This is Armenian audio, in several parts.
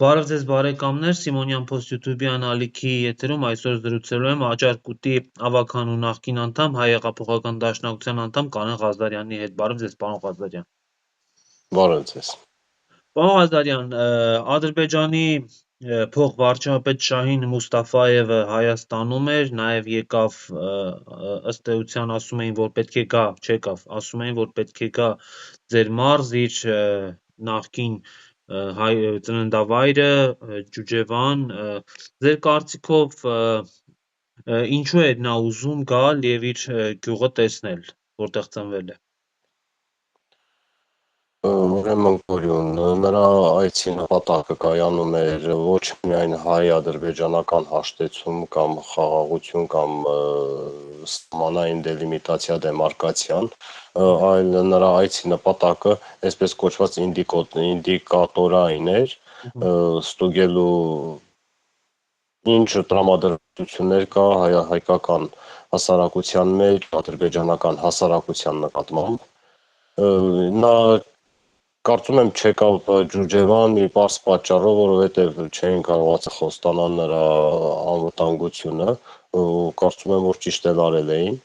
Բարև ձեզ բարեկամներ, Սիմոնյան Post YouTube-յան ալիքի եթերում այսօր զրուցելու եմ Աճարկուտի ավագանու նախկին անդամ, Հայ հեղափոխական դաշնակցության անդամ Կանեն Ղազարյանի հետ։ Բարև ձեզ, պարոն Ղազարյան։ Բարև ձեզ։ Պարոն Ղազարյան, Ադրբեջանի փոխվարչապետ Շահին Մուստաֆայևը Հայաստանում էր, նաև եկավ, ըստ էության ասում էին, որ պետք է գա, չեկավ, ասում էին, որ պետք է գա ձեր մարզ, իր նախկին հայ ծննդավայրը Ջուջևան, ձեր կարծիքով ինչու է նա ուզում գալ եւ իր գյուղը տեսնել, որտեղ ծնվել է։ Ուրեմն Գորյուն, նրա այցի նպատակը կայանում էր ոչ միայն հայ-ադրբեջանական հաշտեցում կամ խաղաղություն կամ սահմանային դելիմիտացիա դեմարկացիան, այլ նրա այցի նպատակը այսպես կոչված ինդիկատորային էր, ստուգելու ինչ տրամադրություններ կա հայկական հասարակության մեջ, ադրբեջանական հասարակության նկատմամբ։ Նա կարծում եմ չեկավ Ջուջևան մի պարզ պատճառով, որովհետև չէին կարողացել խոստանալ նրա անվտանգությունը, կարծում եմ, որ ճիշտ էլ արել էին։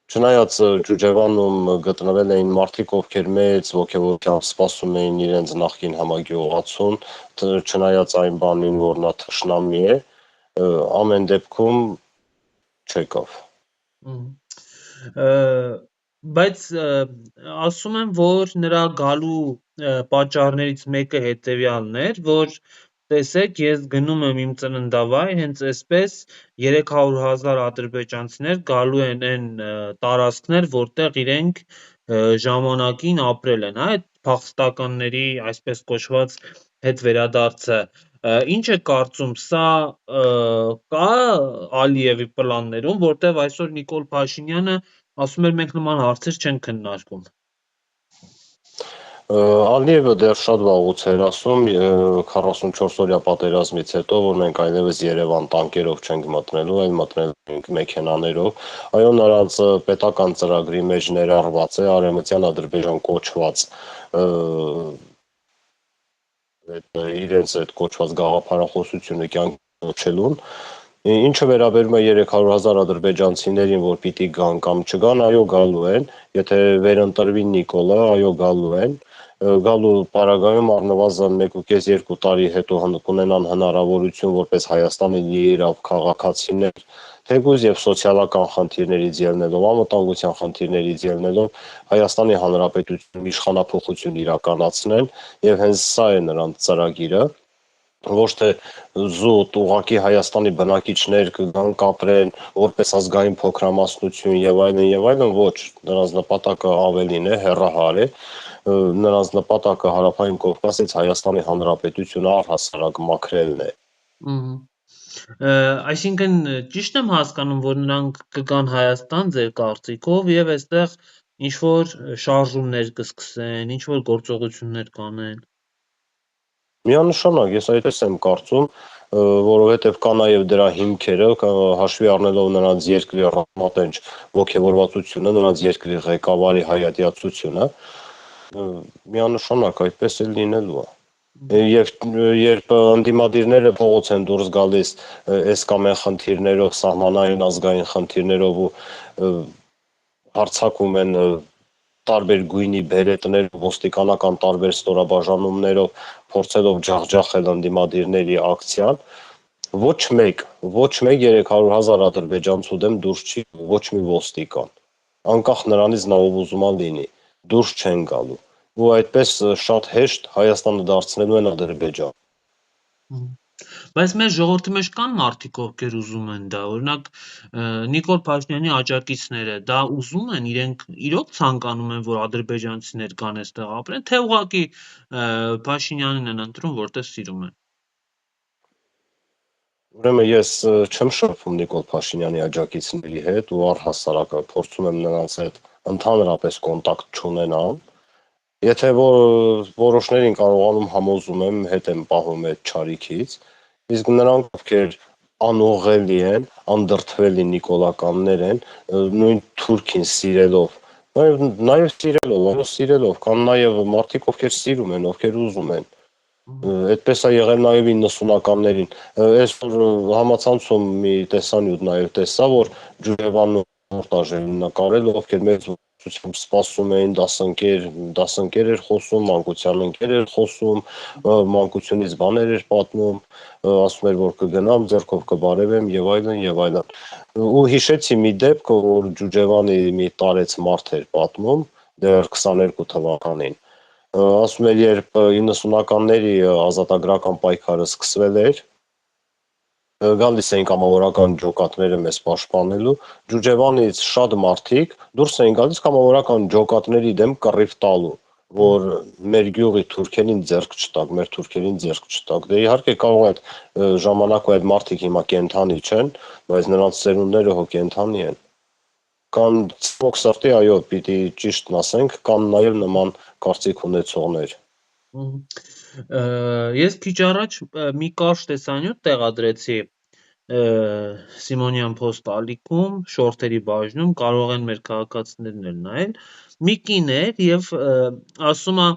Չնայած Ջուջևանում գտնվել էին մարդիկ, ովքեր մեծ ոգևորությամբ սպասում էին իրենց նախկին համագյուղացուն, չնայած այն բանին, որ նա թշնամի է, ամեն դեպքում չեկավ։ Բայց ասում եմ, որ նրա գալու պատճառներից մեկը հետևյալն էր, որ տեսեք, ես գնում եմ իմ ծննդավայր, հենց այսպես 300,000 ադրբեջանցիներ գալու են այն տարածքներ, որտեղ իրենք ժամանակին ապրել են, այդ փախստականների այսպես կոչված հետ վերադարձը։ Ինչ է կարծում, սա կա Ալիևի պլաններում, որտեղ այսօր Նիկոլ Փաշինյանը ասում էր մենք նման հարցեր չենք քննարկում։ Ալիևը դեռ շատ վաղուց էր ասում 44-օրյա պատերազմից հետո, որ մենք այլևս Երևան տանկերով չենք մտնելու, այլ մտնելու ենք մեքենաներով։ Այո, նրանց պետական ծրագրի մեջ ներառված է Արևմտյան Ադրբեջան կոչված իրենց այդ կոչված գաղափարախոսությունը կյանքի կոչելուն։ Ինչը վերաբերում է 300,000 ադրբեջանցիներին, որ պիտի գան կամ չգան, այո, գալու են, եթե վերընտրվի Նիկոլը, այո, գալու են, գալու պարագայում առնվազն 1.5-2 տարի հետո կունենան հնարավորություն որպես Հայաստանի լիիրավ քաղաքացիներ, թեկուզ եւ սոցիալական խնդիրներից ելնելով, անվտանգության խնդիրներից ելնելով Հայաստանի Հանրապետությունում իշխանափոխություն իրականացնել, եւ հենց սա է նրանց ծրագիրը, ոչ թե զուտ ուղղակի Հայաստանի բնակիչներ կգան կապրեն որպես ազգային փոքրամասնություն եւ այլն, ոչ, նրանց նպատակը ավելին է, հեռահար է, նրանց նպատակը Հարավային Կովկասից Հայաստանի Հանրապետությունը առհասարակ մաքրելն է։ Այսինքն ճիշտ եմ հասկանում, որ նրանք կգան Հայաստան ձեր կարծիքով եւ այստեղ ինչ որ շարժումներ կսկսեն, ինչ որ գործողություններ կանեն։ Միանշանակ, ես այդպես եմ կարծում, որովհետև կա նաև դրա հիմքերը, հաշվի առնելով նրանց երկրի ռազմատենչ ոգևորվածությունը, նրանց երկրի ղեկավարի հայատյացությունը, միանշանակ այդպես էլ լինելու է։ Եվ երբ ընդդիմադիրները փողոց են դուրս գալիս այս կամ այն խնդիրներով, սահմանային ազգային խնդիրներով ու հարձակվում են տարբեր գույնի բերետներ, ոստիկանական տարբեր ստորաբաժանումներով, փորձելով ջախջախել ընդդիմադիրների ակցիան, ոչ մեկ 300,000 ադրբեջանցու դեմ դուրս չի, ոչ մի ոստիկան, անկախ նրանից նա ով ուզում է լինի, դուրս չեն գալու, ու այդպես շատ հեշտ Հայաստանը դարձնելու են Ադրբեջան։ Բայց մեր ժողովրդի մեջ կան մարդիկ, ովքեր ուզում են դա, օրինակ Նիկոլ Փաշինյանի աջակիցները դա ուզում են, իրենք իրոք ցանկանում են, որ ադրբեջանցիներ գան այստեղ ապրեն, թե ուղղակի Փաշինյանին են ընտրում, որտեղ սիրում են։ Ուրեմն ես չեմ շփվում Նիկոլ Փաշինյանի աջակիցների հետ ու առհասարակ փորձում եմ նրանց հետ ընդհանրապես կոնտակտ չունենալ։ Եթե որոշներին կարողանում համոզում եմ, հետ եմ պահում այդ չարիքից, իսկ նրանք, ովքեր անուղղելի են, անդրդվելի նիկոլականներ են, նույն Թուրքին սիրելով, նաև սիրելով, կան նաև մարդիկ, ովքեր սիրում են, ովքեր ուզում են, Այդպես է եղել նաև 90-ականներին։ Այս որ համացանցում մի տեսանյութ նաև տեսա, որ Ջուրևանն ռեպորտաժ էր նկարել, ովքեր մեծ ուսուցիչությամբ սպասում էին, դասընկեր էր խոսում, մանկության ընկեր էր խոսում, մանկությունից բաներ էր պատմում, ասում էր, որ կգնամ, ձեռքով կբարևեմ եւ այլն եւ այլն։ Ու հիշեցի մի դեպք, որ Ջուջևանի մի տարեց մարդ էր պատմում դեռ 22 թվականին, ասում էր, երբ 90-ականների ազատագրական պայքարը սկսվել էր, գալիս էին կամավորական ջոկատները մեզ պաշտպանելու, Ջուջևանից շատ մարդիկ դուրս էին գալիս կամավորական ջոկատների դեմ կռիվ տալու, որ մեր գյուղի թուրքերին ձեռք չտաք, մեր թուրքերին ձեռք չտաք։ Դե իհարկե կարող է այդ ժամանակվա այդ մարդիկ հիմա կենթանի չեն, բայց նրանց ծերունդները հո կենթանի են։ Կան ցավոք սրտի, այո, պիտի ճիշտն ասենք, կան նաև նման կարծիք ունեցողներ։ Ես քիչ առաջ մի կարճ տեսանյութ տեղադրեցի Սիմոնյան Post ալիքում, շորթերի բաժնում, կարող են մեր քաղաքացիներն էլ նայել։ Մի կին էր եւ ասում է,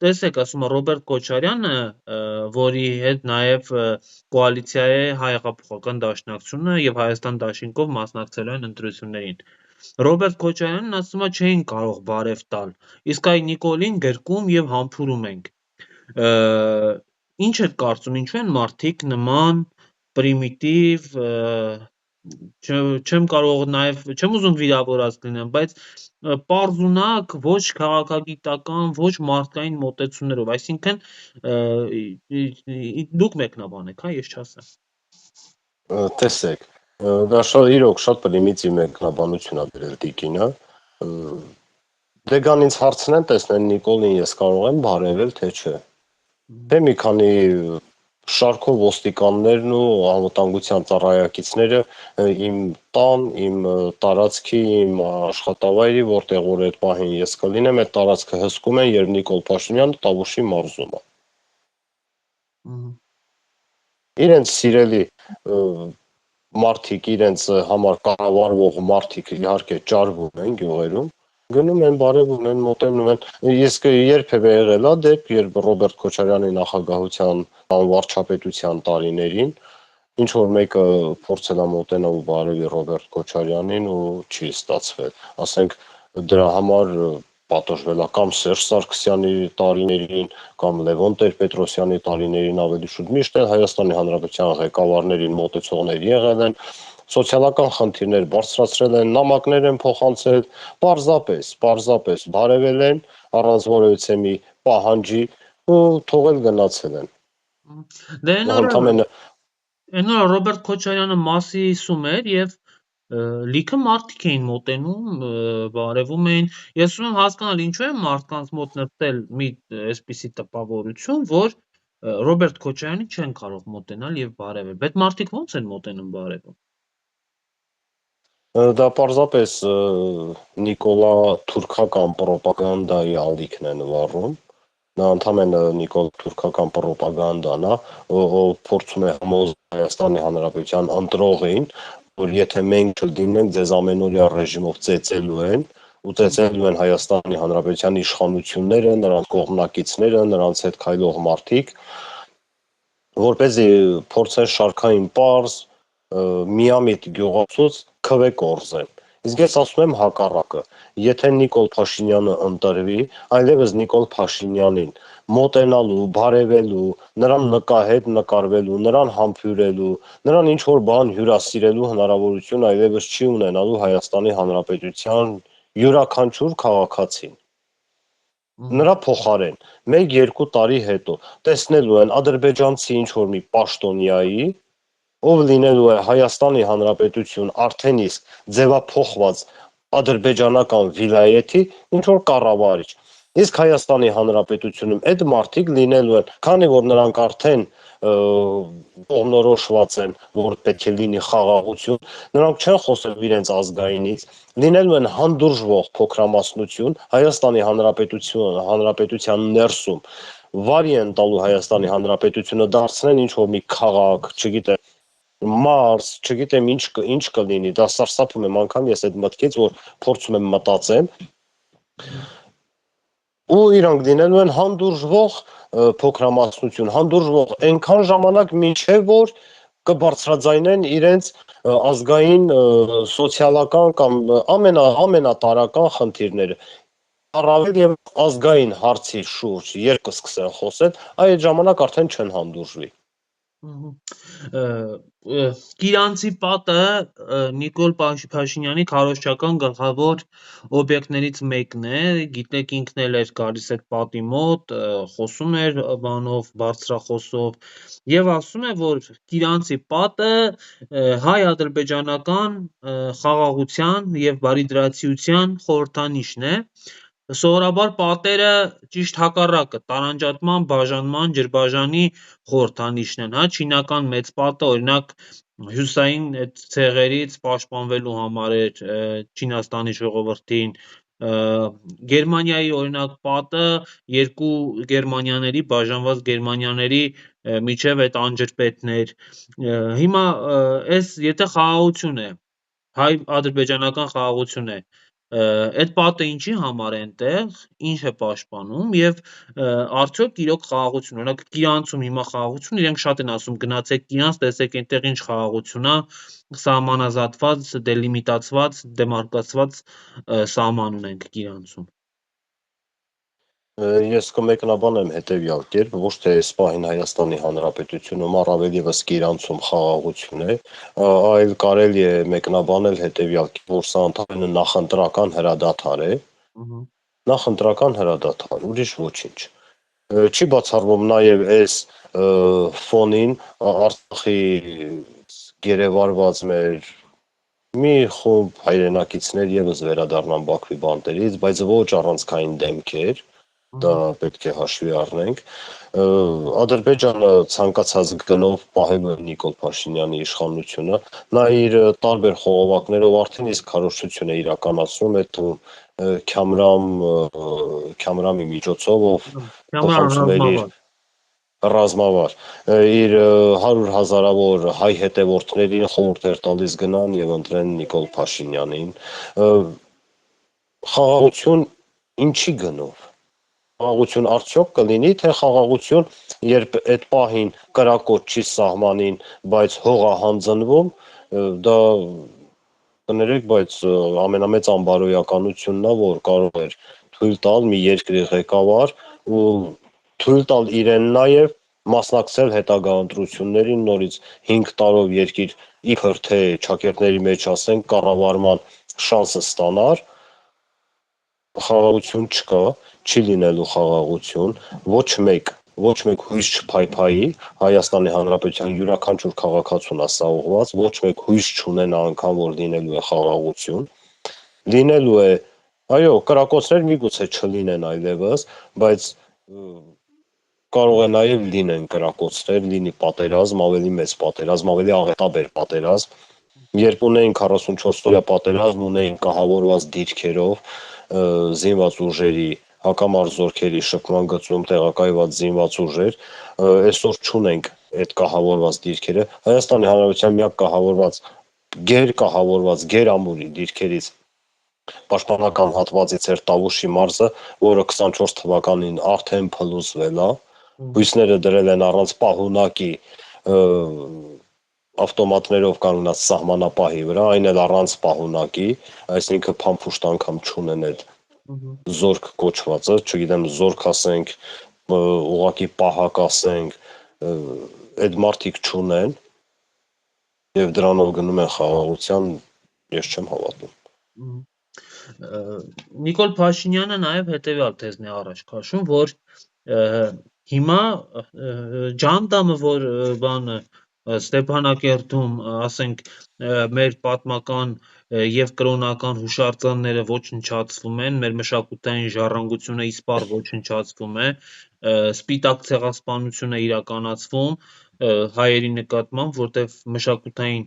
տեսեք, ասում է Ռոբերտ Քոչարյանը, որի հետ նաեւ կոալիցիա է Հայ հեղափոխական դաշնակցությունը եւ Հայաստան դաշինքով մասնակցել են ընտրություններին։ Ռոբերտ Քոչարյանն ասում է չէին կարող բարև տալ, իսկ այ Նիկոլին գրկում եւ համբուրում ենք։ Ինչ եք կարծում, ինչու են մարդիկ նման պրիմիտիվ, չեմ կարող նաև, չեմ ուզում վիրավորած լինեմ, բայց պարզունակ, ոչ քաղաքագիտական, ոչ մարդկային մոտեցումներով, այսինքն դուք մեկնաբանեք, հա, ես չասեմ։ Տեսեք, դա իրոք շատ պրիմիտիվ մեկնաբանություն է բերել տիկինը։ Դե գան ինձ հարցնեն, տեսնեն Նիկոլին ես կարող եմ բարևել, թե չէ։ Թե մի քանի շարքով ոստիկաններն ու անվտանգության ծառայակիցները իմ տան, իմ տարածքի, իմ աշխատավայրի, որտեղ որ այդ պահին ես կլինեմ, այդ տարածքը հսկում են, երբ Նիկոլ Փաշինյանը Տավուշի մարզում է։ Իրենց սիրելի մարդիկ, իրենց համար կառավարվող մարդիկ իհարկե ճարվում են գյուղերում, գնում են, բարևում են, մոտենում են։ Իսկ երբևէ եղել է դեպք, երբ Ռոբերտ Քոչարյանի նախագահության վարչապետության տարիներին ինչ որ մեկը փորձել է մոտենալ ու բարևի Ռոբերտ Քոչարյանին ու չի ստացվել։ Ասենք դրա համար պատժվել է կամ Սերժ Սարգսյանի տարիներին, կամ Լևոն Տեր-Պետրոսյանի տարիներին ավելի շուտ։ Միշտ էլ Հայաստանի Հանրապետության ղեկավարներին մոտեցողներ եղել են, սոցիալական խնդիրներ բարձրացրել են, նամակներ են փոխանցել, պարզապես բարևել են առանց որևիցե մի պահանջի ու թողել գնացել են։ Դե Ընդամենը Այն օրը Ռոբերտ Քոչարյանը մասիսում էր եւ լիքը մարդիկ էին մոտենում, բարևում էին։ Ես ուզում եմ հասկանալ ինչու է մարդկանց մոտ նստել մի այսպիսի տպավորություն, որ Ռոբերտ Քոչարյանին չեն կարող մոտենալ եւ բարևել։ Բայց մարդիկ ո՞նց են մոտենում բարևում։ դա պարզապես Նիկոլա թուրքական ռոպագանդայի ալիքն է նվառում։ Նա ընդամենը Նիկոլ թուրքական ռոպագանդան է, ով փորձում է համոզել Հայաստանի Հանրապետության ընտրողին, որ եթե մենք չլինենք, ձեզ ամենօրյա ռեժիմով ծեծելու են, ու ծեծելու են Հայաստանի Հանրապետության իշխանությունները, նրանց կողմնակիցները, նրանց հետ քայլող մարդիկ, որպեսզի փորձեն շարքային պարզ, միամիտ գյուղացուց քվե կորզեն։ Իսկ ես ասում եմ հակառակը, եթե Նիկոլ Փաշինյանը ընտրվի, այլևս Նիկոլ Փաշինյանին մոտենալու, բարևելու, նրան հետ նկարվելու, նրան համբուրելու, նրան ինչ որ բան հյուրասիրելու հնարավորություն այլևս չի ունենալու Հայաստանի Հանրապետության յուրաքանչյուր քաղաքացին։ Նրա փոխարեն 1-2 տարի հետո տեսնելու են ադրբեջանցի ինչ որ մի պաշտոնյայի, ով լինելու է Հայաստանի Հանրապետություն արդեն իսկ ձևափոխված ադրբեջանական վիլայեթի ինչ որ կառավարիչ։ Իսկ Հայաստանի Հանրապետությունում այդ մարդիկ լինելու են, քանի որ նրանք արդեն կողմնորոշված են, որ պետք է լինի խաղաղություն, նրանք չեն խոսել իրենց ազգայինից, լինելու են հանդուրժվող փոքրամասնություն Հայաստանի Հանրապետության ներսում, վարի են տալու Հայաստանի Հանրապետությունը, դարձնեն ինչ որ մի քաղաք, չգիտեմ, Մարս, չգիտեմ ինչ կլինի, դա սարսափում եմ անգամ ես այդ մտքից, որ փորձում եմ մտածել, ու իրանք դինելու են հանդուրժվող փոքրամասնություն, հանդուրժվող այնքան ժամանակ, մինչև որ կբարձրաձայնեն իրենց ազգային, սոցիալական կամ ամենատարրական խնդիրները, առավել եւ ազգային հարցի շուրջ երբ կսկսեն խոսել, այդ ժամանակ արդեն չեն հանդուրժվի։ Կիրանցի պատը Նիկոլ Փաշինյանի քարոզչական գլխավոր օբյեկտներից մեկն է, գիտեք ինքն էլ էր գալիս այդ պատի մոտ, խոսում էր բանով, բարձրախոսով եւ ասում է, որ Կիրանցի պատը հայ-ադրբեջանական խաղաղության եւ բարիդրացիության խորհրդանիշն է։ Սովորաբար պատերը ճիշտ հակառակը տարանջատման, բաժանման, ջրբաժանի խորհրդանիշն են, հա, չինական մեծ պատը օրինակ հյուսային այդ ցեղերից պաշտպանվելու համար էր Չինաստանի ժողովրդին, Գերմանիայի օրինակ պատը երկու Գերմանիաների բաժանված Գերմանիաների միջև այդ անջրպետն էր, հիմա այս եթե խաղաղություն է, հայ-ադրբեջանական խաղաղություն է, այդ պատը ինչի համար է այնտեղ, ինչ է պաշտպանում եւ արդյոք իրոք խաղաղություն, օրինակ Կիրանցում հիմա խաղաղություն, իրենք շատ են ասում գնացեք Կիրանց, տեսեք այնտեղ ինչ խաղաղություն է, սահմանազատված, դելիմիտացված, դեմարկացված սահման ունենք Կիրանցում։ Ես կմեկնաբանեմ հետևյալ կերպ, ոչ թե այս պահին Հայաստանի Հանրապետությունում, առավել եւս Կիրանցում խաղաղություն է, այլ կարելի է մեկնաբանել հետևյալ կերպ, որ սա ընդհանրապես նախընտրական հրադադար է, նախընտրական հրադադար, ուրիշ ոչինչ։ Չի բացառվում նաեւ այս ֆոնին Արցախի գերեվարված մեր մի խումբ հայրենակիցներ եւս վերադառնան Բաքվի բանտերից, բայց ոչ առանցքային դեմքեր, դա պետք է հաշվի առնենք։ Ադրբեջանը ցանկացած գնով պահելու է Նիկոլ Փաշինյանի իշխանությունը, նա իր տարբեր խողովակներով արդեն իսկ քարոզչություն է իրականացնում այդ Քյամրամի միջոցով, ով փոխանցում էր իր ռազմավար իր 100 հազարավոր հայ հետևորդներին խորհուրդ էր տալիս գնան եւ ընտրեն Նիկոլ Փաշինյանին։ Խաղաղություն ինչի գնով։ Խաղաղություն արդյոք կլինի, թե խաղաղություն, երբ այդ պահին կրակոտ չի սահմանին, բայց հող է հանձնվում, դա կներեք, բայց ամենամեծ անբարոյականությունն է, որ կարող էր թույլ տալ մի երկրի ղեկավար ու թույլ տալ իրեն նաև մասնակցել հետագա ընտրություններին, նորից 5 տարով երկիր իբր թե ճակերտների մեջ ասենք կառավարման շանսը ստանար, խաղաղություն չկա, չի լինելու խաղաղություն, ոչ մեկ հույս չփայփայի, Հայաստանի Հանրապետության յուրաքանչյուր քաղաքացուն է սա ուղղված, ոչ մեկ հույս չունենա անգամ, որ լինելու է խաղաղություն, լինելու է, այո, կրակոցներ միգուցե չլինեն այլևս, բայց կարող է նաև լինեն կրակոցներ, լինի պատերազմ, ավելի մեծ պատերազմ, ավելի աղետաբեր պատերազմ, երբ ունեին 44 օրյա պատերազմ, ունեին կահավորված դիրքերով, զինված ուժերի, հակամարզորքերի շփման գծում տեղակայված զինված ուժեր, այսօր չունենք այդ կահավորված դիրքերը, Հայաստանի Հանրապետության միակ կահավորված գերամուրի դիրքերից պաշտպանական հատվածից էր Տավուշի մարզը, որը 24 թվականին արդեն փլուզվել է, հույսները դրել են առանց պահունակի ավտոմատներով կանգնած սահմանապահի վրա, այն էլ առանց պահունակի, այսինքն փամփուշտ անգամ չունեն այդ զորք կոչվածը, չգիտեմ, զորք ասենք, ուղակի պահակ ասենք, այդ մարդիկ չունեն եւ դրանով գնում են խաղաղության, ես չեմ հավատում։ Նիկոլ Փաշինյանը նաև հետևյալ թեզն է առաջ քաշում, որ հիմա Ջանդամը, որ բանը Ստեփանակերտում, ասենք, մեր պատմական եւ կրոնական հուշարձանները ոչնչացվում են, մեր մշակութային ժառանգությունը իսպառ ոչնչացվում է, սպիտակ ցեղասպանություն է իրականացվում հայերի նկատմամբ, որտեղ մշակութային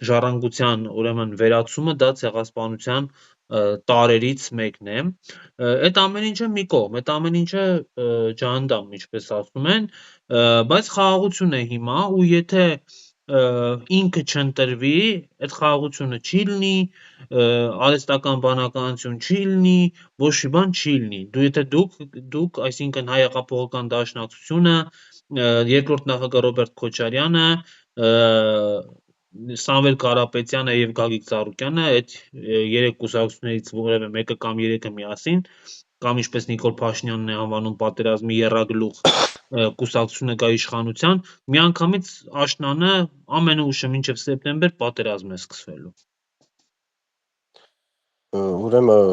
ժառանգության ուրեմն վերացումը դա ցեղասպանության տարերից մեկն է, այդ ամեն ինչը մի կողմ, այդ ամեն ինչը ջանդամ, ինչպես ասում են, բայց խաղաղություն է հիմա ու եթե ինքը չընտրվի, այդ խաղաղությունը չի լինի, արհեստական բանականություն չի լինի, ոչ մի բան չի լինի։ Եթե դուք, այսինքն Հայ հեղափոխական դաշնակցությունը, երկրորդ նախագահ Ռոբերտ Քոչարյանը, Սամվել Կարապետյանը եւ Գագիկ Ծառուկյանը այդ երեք կուսակցություններից որևէ մեկը կամ երեքը միասին, կամ ինչպես Նիկոլ Փաշինյանն է անվանում պատերազմի եռագլուխ կուսակցությունը գա իշխանության, միանգամից աշնանը ամենուշը մինչև սեպտեմբեր պատերազմ է սկսվելու։ Ուրեմն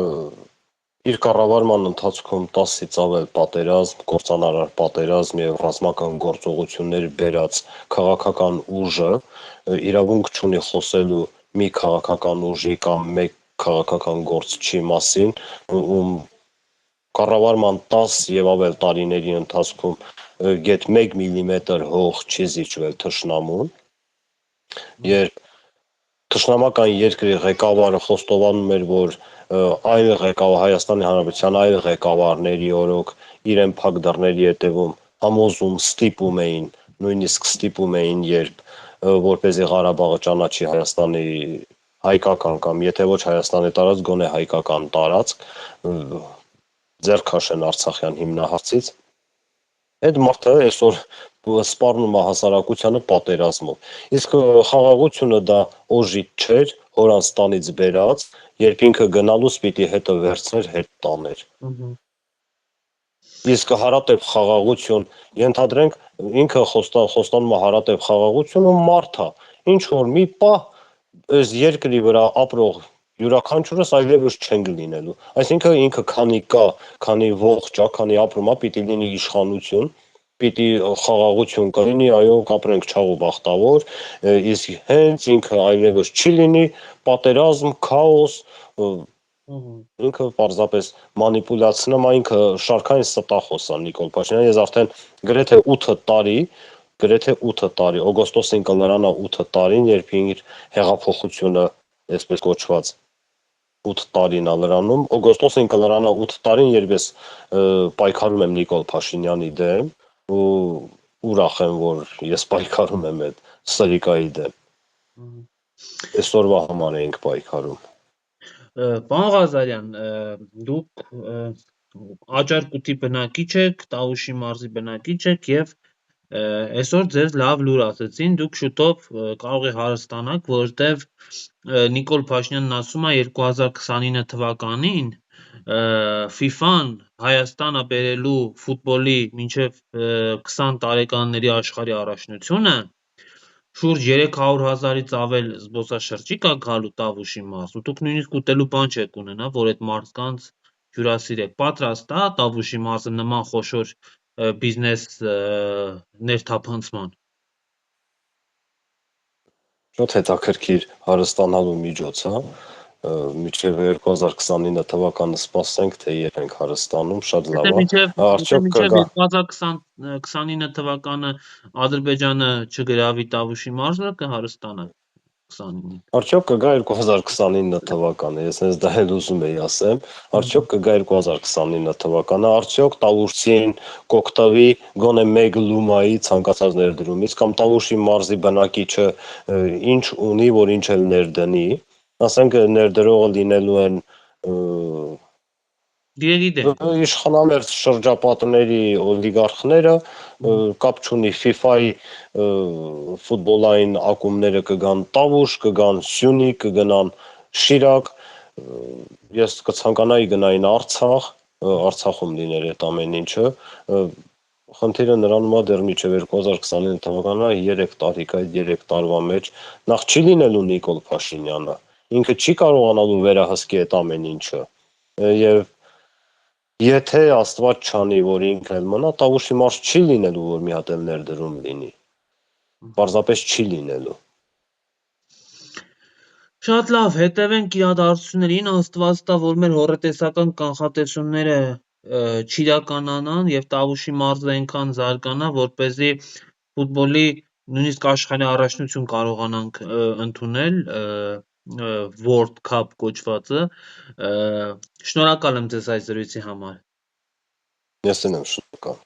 իր կառավարման ընթացքում 10-ից ավել պատերազմ, կործանարար պատերազմ եւ ռազմական գործողություններ բերած քաղաքական ուժը իրավունք չունի խոսելու մի քաղաքական ուժի կամ մեկ քաղաքական գործչի մասին, ում կառավարման 10 եւ ավել տարիների ընթացքում գեթ 1 միլիմետր հող չի զիջվել թշնամուն, երբ թշնամական երկրի ղեկավարը խոստովանում էր, որ այլ Հայաստանի Հանրապետության այլ ղեկավարների օրոք իրեն փակ դռների հետևում համոզում, ստիպում էին, նույնիսկ ստիպում էին, երբ որպեսզի Ղարաբաղը ճանաչի Հայաստանի հայկական կամ եթե ոչ Հայաստանի տարածք, գոնե հայկական տարածք, ձեռք քաշեն Արցախյան հիմնահարցից, այդ մարդը այսօր սպառնում է հասարակությանը պատերազմով։ Իսկ խաղաղությունը դա օժիտ չէր, հորանց տանից բերած, երբ ինքը գնալուց պիտի հետը վերցներ, հետ տաներ։ Իսկ հարատև խաղաղություն, ենթադրենք ինքը խոստանում է հարատև խաղաղություն ու մարդ է, ինչ որ մի պահ այս երկրի վրա ապրող յուրաքանչյուրս այլևս չենք լինելու։ Այսինքն ինքը քանի կա, քանի ողջ է, քանի ապրում է, պիտի լինի իշխանություն, պիտի խաղաղություն կլինի, այո, կապրենք չաղ ու բախտավոր, իսկ հենց ինքը այլևս չի լինի, պատերազմ, քաոս, ինքը պարզապես մանիպուլյացնում է, ինքը շարքային ստախոս է Նիկոլ Փաշինյանը, ես արդեն գրեթե 8 տարի, օգոստոսին կլրանա 8 տարին, երբ իր հեղափոխությունը, այսպես կոչված 8 տարին է լրանում, օգոստոսին կլրանա 8 տարին, երբ ես պայքարում եմ Նիկոլ Փաշինյանի դեմ ու ուրախ եմ, որ ես պայքարում եմ այդ սրիկայի դեմ։ Այսօրվա համար ենք պայքարում։ Պարոն Ղազարյան, դուք Աճարկուտի բնակիչ եք, Տավուշի մարզի բնակիչ եք եւ այսօր ձեզ լավ լուր ասեցին, դուք շուտով կարող եք հարստանաք, որովհետեւ Նիկոլ Փաշինյանն ասում է 2029 թվականին FIFA-ն Հայաստանը բերելու ֆուտբոլի մինչև 20 տարեկանների աշխարհի առաջնությունը շուրջ 300,000-ից ավել զբոսաշրջիկ է գալու Տավուշի մարզ, ու դուք նույնիսկ ուտելու բան չեք ունենա, որ այդ մարդկանց հյուրասիրեք։ Պատրաստ է Տավուշի մարզը նման խոշոր բիզնես ներթափանցման։ Շատ հետաքրքիր հարստանալու միջոց է, մինչև 2029 թվականը սպասենք, թե երբ ենք հարստանում, շատ լավ է։ Արդյոք Մինչև կգա 2029 թվականը Ադրբեջանը չգրավի Տավուշի մարզը, կհարստանա 29-ին։ Արդյոք կգա 2029 թվականը, ես հենց դա էլ ուզում էի ասեմ, արդյոք կգա 2029 թվականը, արդյոք Տավուշին կօգտվի գոնե մեկ լումայի ցանկացած ներդրումից, կամ Տավուշի մարզի բնակիչը ինչ ունի, որ ինչ էլ ներդնի, ասենք ներդրողը լինելու են իշխանամերձ շրջապատների օլիգարխները, կապ չունի FIFA-ի ֆուտբոլային ակումբները կգան Տավուշ, կգան Սյունիք, կգնան Շիրակ, ես կցանկանայի գնային Արցախ, Արցախում լիներ այդ ամեն ինչը, խնդիրը նրանում է դեռ մինչև 2029 թվականը 3 տարի կա, այդ 3 տարվա մեջ նախ չի լինելու Նիկոլ Փաշինյանը, ինքը չի կարողանալու վերահսկի այդ ամեն ինչը, եւ եթե Աստված չանի, որ ինքը էլ մնա, Տավուշի մարզ չի լինելու, որ մի հատ էլ ներդրում լինի, պարզապես չի լինելու։ Շատ լավ, հետևենք իրադարձություններին, Աստված տա, որ մեր հոռետեսական կանխատեսումները չիրականանան եւ Տավուշի մարզը այնքան զարգանա, որպեսզի ֆուտբոլի նույնիսկ աշխարհի առաջնություն կարողանանք ընդունել World Cup կոչվածը։ Շնորհակալ եմ ձեզ այս զրույցի համար։ Ես եմ շնորհակալ։